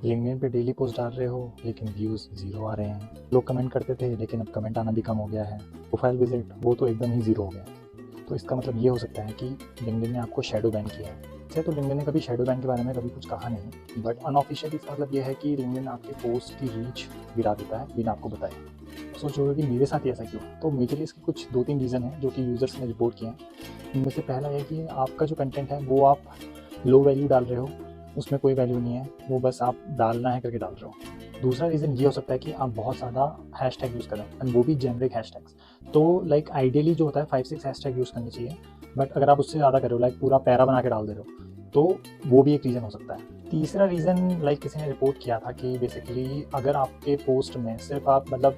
LinkedIn पे daily post डाल रहे हो लेकिन व्यूज़ ज़ीरो आ रहे हैं। लोग कमेंट करते थे लेकिन अब कमेंट आना भी कम हो गया है। प्रोफाइल विजिट वो तो एकदम ही ज़ीरो हो गया है। तो इसका मतलब ये हो सकता है कि लिंक्डइन ने आपको शैडो बैन किया है। वैसे तो लिंक्डइन ने कभी शैडो बैन के बारे में कभी कुछ कहा नहीं, बट अनऑफिशियली इसका मतलब ये है कि लिंक्डइन आपके पोस्ट की रीच गिरा देता है बिना आपको बताए। सोचोगे कि मेरे साथ ही ऐसा क्यों? तो मेजरली इसके कुछ 2-3 रीज़न हैं जो कि यूज़र्स ने रिपोर्ट किए हैं। इनमें से पहला है कि आपका जो कंटेंट है वो आप लो वैल्यू डाल रहे हो, उसमें कोई वैल्यू नहीं है, वो बस आप डालना है करके डाल रहे हो। दूसरा रीज़न ये हो सकता है कि आप बहुत ज़्यादा हैशटैग यूज़ कर रहे हो एंड वो भी जेनेरिक हैशटैग्स। तो लाइक आइडियली जो होता है 5-6 हैशटैग यूज़ करने चाहिए, बट अगर आप उससे ज़्यादा कर रहे हो, लाइक पूरा पैरा बना के डाल दे रहे हो, तो वो भी एक रीज़न हो सकता है। तीसरा रीज़न लाइक किसी ने रिपोर्ट किया था कि बेसिकली अगर आपके पोस्ट में सिर्फ आप मतलब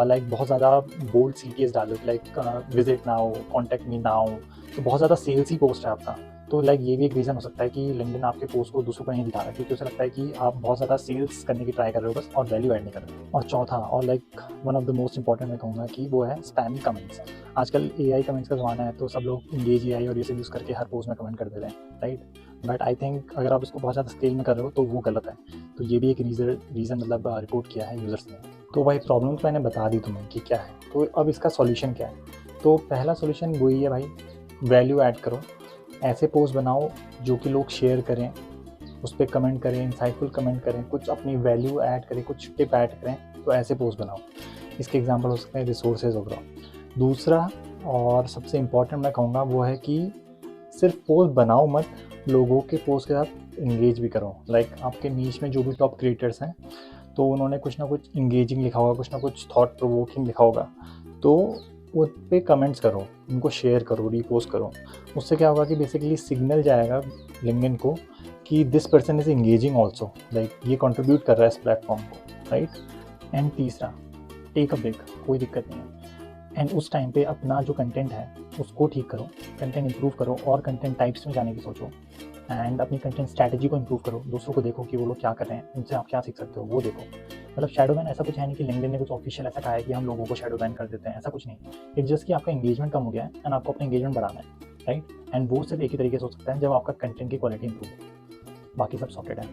लाइक बहुत ज़्यादा बोल्ड सीटीएस डाल रहे हो, like visit now, contact me now, तो बहुत ज़्यादा सेल्सी पोस्ट है आपका। तो लाइक ये भी एक रीज़न हो सकता है कि लिंक्डइन आपके पोस्ट को दूसरों को नहीं दिखा रहा है, क्योंकि उसे लगता है कि आप बहुत ज़्यादा सेल्स करने की ट्राई कर रहे हो बस, और वैल्यू ऐड नहीं कर रहे हो। और चौथा और like one of the most important मैं कहूँगा कि वो है स्पैमी कमेंट्स। आजकल एआई कमेंट्स का ज़माना है, तो सब लोग इंगेज एआई और ये सब यूज़ करके हर पोस्ट में कमेंट कर दे रहे हैं, राइट? बट आई थिंक अगर आप इसको बहुत ज़्यादा स्केल में कर रहे हो तो वो गलत है। तो ये भी एक रीज़न मतलब रिपोर्ट किया है यूज़र्स ने। तो भाई प्रॉब्लम तो मैंने बता दी तुम्हें कि क्या है, तो अब इसका सॉल्यूशन क्या है? तो पहला सॉल्यूशन वही है भाई, वैल्यू ऐड करो। ऐसे पोस्ट बनाओ जो कि लोग शेयर करें, उस पे कमेंट करें, इंसाइटफुल कमेंट करें, कुछ अपनी वैल्यू ऐड करें, कुछ टिप ऐड करें, तो ऐसे पोस्ट बनाओ। इसके एग्जांपल हो सकते हैं रिसोर्सेज वगैरह। दूसरा और सबसे इम्पोर्टेंट मैं कहूँगा वो है कि सिर्फ पोस्ट बनाओ मत, लोगों के पोस्ट के साथ इंगेज भी करो। लाइक आपके नीच में जो भी टॉप क्रिएटर्स हैं, तो उन्होंने कुछ ना कुछ इंगेजिंग लिखा होगा, कुछ ना कुछ थॉट प्रोवोकिंग लिखा होगा, तो उन पे कमेंट्स करो, उनको शेयर करो, रीपोस्ट करो। उससे क्या होगा कि बेसिकली सिग्नल जाएगा लिंक्डइन को कि this person is engaging also, like ये कंट्रीब्यूट कर रहा है इस प्लेटफॉर्म को, राइट? एंड तीसरा, टेक अ ब्रेक, कोई दिक्कत नहीं है। एंड उस टाइम पे अपना जो कंटेंट है उसको ठीक करो, कंटेंट इंप्रूव करो और कंटेंट टाइप्स में जाने की सोचो। एंड अपनी कंटेंट स्ट्रैटेजी को इंप्रूव करो, दूसरों को देखो कि वो लोग क्या कर रहे हैं, उनसे आप क्या सीख सकते हो वो देखो। मतलब शैडो बैन ऐसा कुछ है नहीं कि लिंक्डइन ने कुछ ऑफिशियल ऐसा कहा है कि हम लोगों को शैडो बैन कर देते हैं, ऐसा कुछ नहीं। इट्स जस्ट कि आपका एंगेजमेंट कम हो गया है एंड आपको अपना एंगेजमेंट बढ़ाना है, राइट? एंड वो सिर्फ एक ही तरीके से हो सकता है जब आपका कंटेंट की क्वालिटी इंप्रूव हो। बाकी सब सॉर्टेड है।